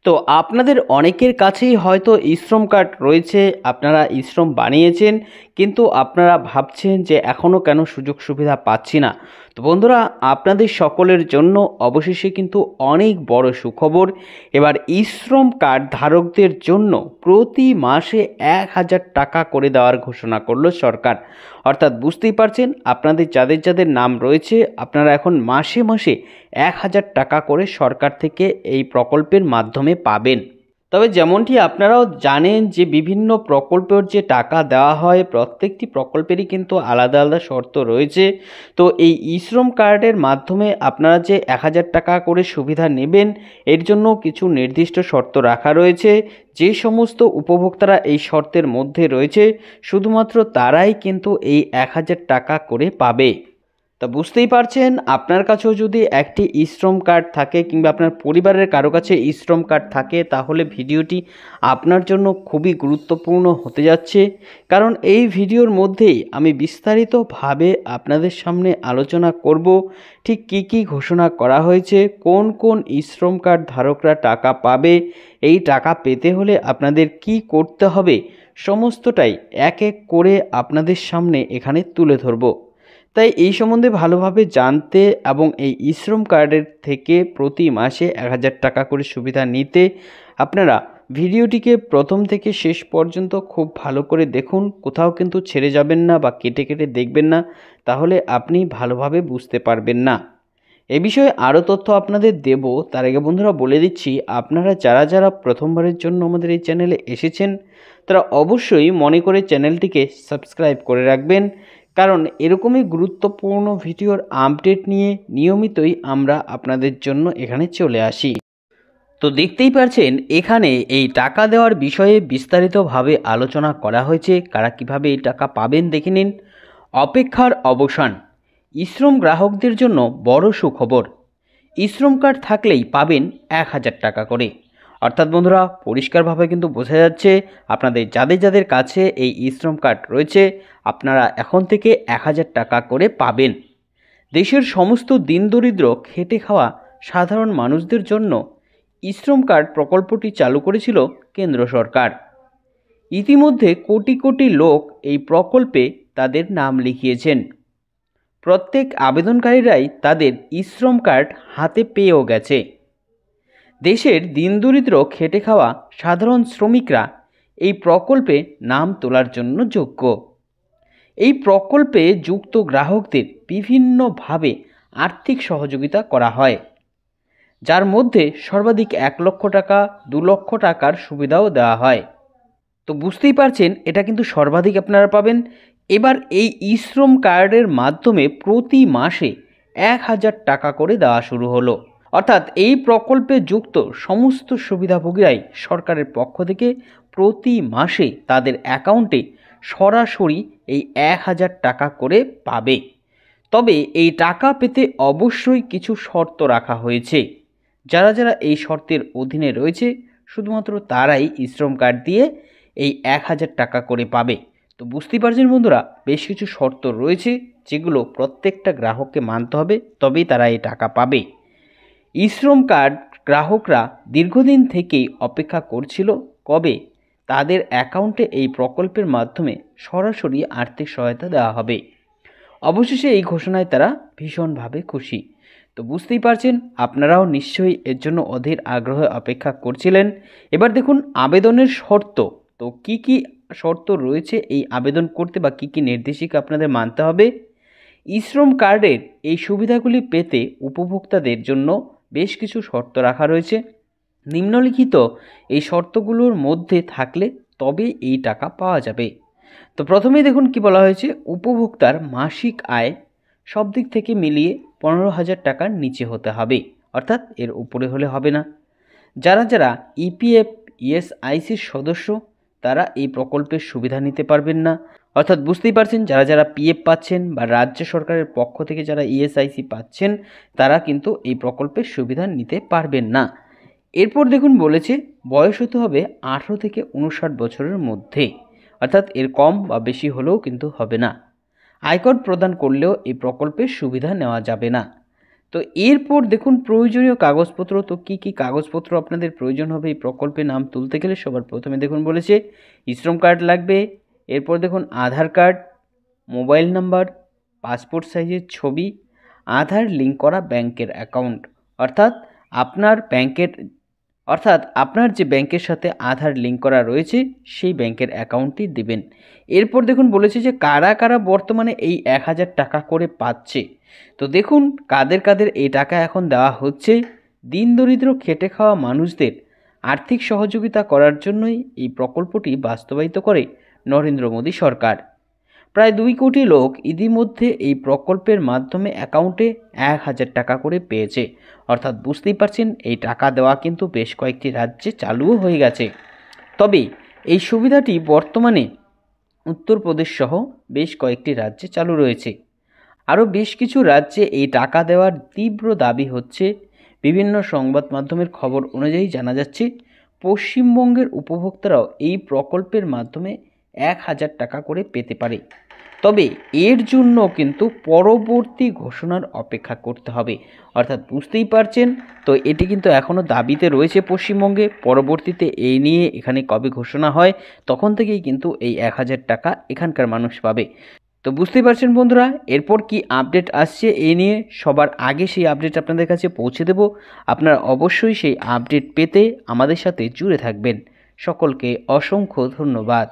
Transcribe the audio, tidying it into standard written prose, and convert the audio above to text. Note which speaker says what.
Speaker 1: তো আপনাদের অনেকের কাছেই হয়তো ই-শ্রম কার্ড রয়েছে, আপনারা ই-শ্রম বানিয়েছেন, কিন্তু আপনারা ভাবছেন যে এখনও কেন সুযোগ সুবিধা পাচ্ছি না। তো বন্ধুরা, আপনাদের সকলের জন্য অবশেষে কিন্তু অনেক বড় সুখবর। এবার ই-শ্রম কার্ড ধারকদের জন্য প্রতি মাসে ১,০০০ টাকা করে দেওয়ার ঘোষণা করলো সরকার। অর্থাৎ বুঝতেই পারছেন, আপনাদের যাদের যাদের নাম রয়েছে, আপনারা এখন মাসে মাসে ১,০০০ টাকা করে সরকার থেকে এই প্রকল্পের মাধ্যমে পাবেন। তবে যেমনটি আপনারাও জানেন যে বিভিন্ন প্রকল্পের যে টাকা দেওয়া হয়, প্রত্যেকটি প্রকল্পেরই কিন্তু আলাদা আলাদা শর্ত রয়েছে। তো এই ই-শ্রম কার্ডের মাধ্যমে আপনারা যে ১,০০০ টাকা করে সুবিধা নেবেন, এর জন্য কিছু নির্দিষ্ট শর্ত রাখা রয়েছে। যে সমস্ত উপভোক্তারা এই শর্তের মধ্যে রয়েছে, শুধুমাত্র তারাই কিন্তু এই ১,০০০ টাকা করে পাবে। তা বুঝতেই পারছেন, আপনার কাছেও যদি একটি ই-শ্রম কার্ড থাকে কিংবা আপনার পরিবারের কারো কাছে ই-শ্রম কার্ড থাকে, তাহলে ভিডিওটি আপনার জন্য খুবই গুরুত্বপূর্ণ হতে যাচ্ছে। কারণ এই ভিডিওর মধ্যেই আমি বিস্তারিতভাবে আপনাদের সামনে আলোচনা করব ঠিক কী কী ঘোষণা করা হয়েছে, কোন কোন ই-শ্রম কার্ড ধারকরা টাকা পাবে, এই টাকা পেতে হলে আপনাদের কি করতে হবে, সমস্তটাই এক এক করে আপনাদের সামনে এখানে তুলে ধরব। তাই এই সম্বন্ধে ভালোভাবে জানতে এবং এই ই-শ্রম কার্ডের থেকে প্রতি মাসে ১,০০০ টাকা করে সুবিধা নিতে আপনারা ভিডিওটিকে প্রথম থেকে শেষ পর্যন্ত খুব ভালো করে দেখুন। কোথাও কিন্তু ছেড়ে যাবেন না বা কেটে কেটে দেখবেন না, তাহলে আপনি ভালোভাবে বুঝতে পারবেন না। এ বিষয়ে আরও তথ্য আপনাদের দেব, তার আগে বন্ধুরা বলে দিচ্ছি, আপনারা যারা যারা প্রথমবারের জন্য আমাদের এই চ্যানেলে এসেছেন, তারা অবশ্যই মনে করে চ্যানেলটিকে সাবস্ক্রাইব করে রাখবেন। কারণ এরকমই গুরুত্বপূর্ণ ভিডিওর আপডেট নিয়ে নিয়মিতই আমরা আপনাদের জন্য এখানে চলে আসি। তো দেখতেই পারছেন, এখানে এই টাকা দেওয়ার বিষয়ে বিস্তারিতভাবে আলোচনা করা হয়েছে। কারা কিভাবে এই টাকা পাবেন দেখে নিন। অপেক্ষার অবসান, ই-শ্রম গ্রাহকদের জন্য বড় সুখবর। ই-শ্রম কার্ড থাকলেই পাবেন ১,০০০ টাকা করে। অর্থাৎ বন্ধুরা, পরিষ্কারভাবে কিন্তু বোঝা যাচ্ছে, আপনাদের যাদের যাদের কাছে এই ই-শ্রম কার্ড রয়েছে, আপনারা এখন থেকে ১,০০০ টাকা করে পাবেন। দেশের সমস্ত দিনদরিদ্র খেটে খাওয়া সাধারণ মানুষদের জন্য ই-শ্রম কার্ড প্রকল্পটি চালু করেছিল কেন্দ্র সরকার। ইতিমধ্যে কোটি কোটি লোক এই প্রকল্পে তাদের নাম লিখিয়েছেন। প্রত্যেক আবেদনকারীরাই তাদের ই-শ্রম কার্ড হাতে পেয়েও গেছে। দেশের দিনদরিদ্র খেটে খাওয়া সাধারণ শ্রমিকরা এই প্রকল্পে নাম তোলার জন্য যোগ্য। এই প্রকল্পে যুক্ত গ্রাহকদের বিভিন্নভাবে আর্থিক সহযোগিতা করা হয়, যার মধ্যে সর্বাধিক ১,০০,০০০ টাকা, ২,০০,০০০ টাকার সুবিধাও দেওয়া হয়। তো বুঝতেই পারছেন, এটা কিন্তু সর্বাধিক আপনারা পাবেন। এবার এই ই-শ্রম কার্ডের মাধ্যমে প্রতি মাসে ১,০০০ টাকা করে দেওয়া শুরু হলো। অর্থাৎ এই প্রকল্পে যুক্ত সমস্ত সুবিধাভোগীরাই সরকারের পক্ষ থেকে প্রতি মাসে তাদের অ্যাকাউন্টে সরাসরি এই ১,০০০ টাকা করে পাবে। তবে এই টাকা পেতে অবশ্যই কিছু শর্ত রাখা হয়েছে। যারা যারা এই শর্তের অধীনে রয়েছে, শুধুমাত্র তারাই ই-শ্রম কার্ড দিয়ে এই ১,০০০ টাকা করে পাবে। তো বুঝতেই পারছেন বন্ধুরা, বেশ কিছু শর্ত রয়েছে, যেগুলো প্রত্যেকটা গ্রাহককে মানতে হবে, তবেই তারা এই টাকা পাবে। ই-শ্রম কার্ড গ্রাহকরা দীর্ঘদিন থেকেই অপেক্ষা করছিল, কবে তাদের অ্যাকাউন্টে এই প্রকল্পের মাধ্যমে সরাসরি আর্থিক সহায়তা দেওয়া হবে। অবশেষে এই ঘোষণায় তারা ভীষণভাবে খুশি। তো বুঝতেই পারছেন, আপনারাও নিশ্চয়ই এর জন্য অধীর আগ্রহে অপেক্ষা করছিলেন। এবার দেখুন আবেদনের শর্ত। তো কি কি শর্ত রয়েছে এই আবেদন করতে, বা কি কি নির্দেশিকা আপনাদের মানতে হবে। ই-শ্রম কার্ডের এই সুবিধাগুলি পেতে উপভোক্তাদের জন্য বেশ কিছু শর্ত রাখা রয়েছে। নিম্নলিখিত এই শর্তগুলোর মধ্যে থাকলে তবে এই টাকা পাওয়া যাবে। তো প্রথমেই দেখুন কি বলা হয়েছে, উপভোক্তার মাসিক আয় সব দিক থেকে মিলিয়ে ১৫,০০০ টাকার নিচে হতে হবে, অর্থাৎ এর উপরে হলে হবে না। যারা যারা ইপিএফ ইএসআইসির সদস্য, তারা এই প্রকল্পের সুবিধা নিতে পারবেন না। অর্থাৎ বুঝতেই পারছেন, যারা যারা পিএফ পাচ্ছেন বা রাজ্য সরকারের পক্ষ থেকে যারা ইএসআইসি পাচ্ছেন, তারা কিন্তু এই প্রকল্পের সুবিধা নিতে পারবেন না। এরপর দেখুন বলেছে, বয়স হতে হবে ১৮ থেকে ৫৯ বছরের মধ্যে, অর্থাৎ এর কম বা বেশি হলেও কিন্তু হবে না। আয়কর প্রদান করলেও এই প্রকল্পের সুবিধা নেওয়া যাবে না। তো তো এরপর দেখুন প্রয়োজনীয় কাগজপত্র, তো কি কি কাগজপত্র আপনাদের প্রয়োজন হবে এই প্রকল্পে নাম তুলতে গেলে। সবার প্রথমে দেখুন বলেছে শ্রম কার্ড লাগবে, এরপর দেখুন আধার কার্ড, মোবাইল নাম্বার, পাসপোর্ট সাইজের ছবি, আধার লিঙ্ক করা ব্যাংকের অ্যাকাউন্ট, অর্থাৎ আপনার যে ব্যাংকের সাথে আধার লিঙ্ক করা রয়েছে সেই ব্যাংকের অ্যাকাউন্টটি দেবেন। এরপর দেখুন বলেছে যে কারা কারা বর্তমানে এই 1000 টাকা করে পাচ্ছে। তো দেখুন কাদের কাদের এই টাকা এখন দেওয়া হচ্ছে। দিন দরিদ্র খেটে খাওয়া মানুষদের আর্থিক সহযোগিতা করার জন্যই এই প্রকল্পটি বাস্তবায়িত করে নরেন্দ্র মোদী সরকার। প্রায় 2 কোটি লোক ইতিমধ্যে এই প্রকল্পের মাধ্যমে অ্যাকাউন্টে 1000 টাকা করে পেয়েছে। অর্থাৎ বুঝতেই পারছেন এই টাকা দেওয়া কিন্তু বেশ কয়েকটি রাজ্যে চালুও হয়ে গেছে। তবে এই সুবিধাটি বর্তমানে উত্তরপ্রদেশ সহ বেশ কয়েকটি রাজ্যে চালু রয়েছে। আরও বেশ কিছু রাজ্যে এই টাকা দেওয়ার তীব্র দাবি হচ্ছে। বিভিন্ন সংবাদ মাধ্যমের খবর অনুযায়ী জানা যাচ্ছে পশ্চিমবঙ্গের উপভোক্তারাও এই প্রকল্পের মাধ্যমে 1000 টাকা করে পেতে পারে। তবে এর জন্য কিন্তু পরবর্তী ঘোষণার অপেক্ষা করতে হবে। অর্থাৎ বুঝতেই পারছেন, তো এটি কিন্তু এখনও দাবিতে রয়েছে পশ্চিমবঙ্গে। পরবর্তীতে এই নিয়ে এখানে কবে ঘোষণা হয় তখন থেকেই কিন্তু এই 1000 টাকা এখানকার মানুষ পাবে। তো বুঝতেই পারছেন বন্ধুরা, এরপর কি আপডেট আসছে এই নিয়ে সবার আগে সেই আপডেট আপনাদের কাছে পৌঁছে দেব। আপনারা অবশ্যই সেই আপডেট পেতে আমাদের সাথে জুড়ে থাকবেন। সকলকে অসংখ্য ধন্যবাদ।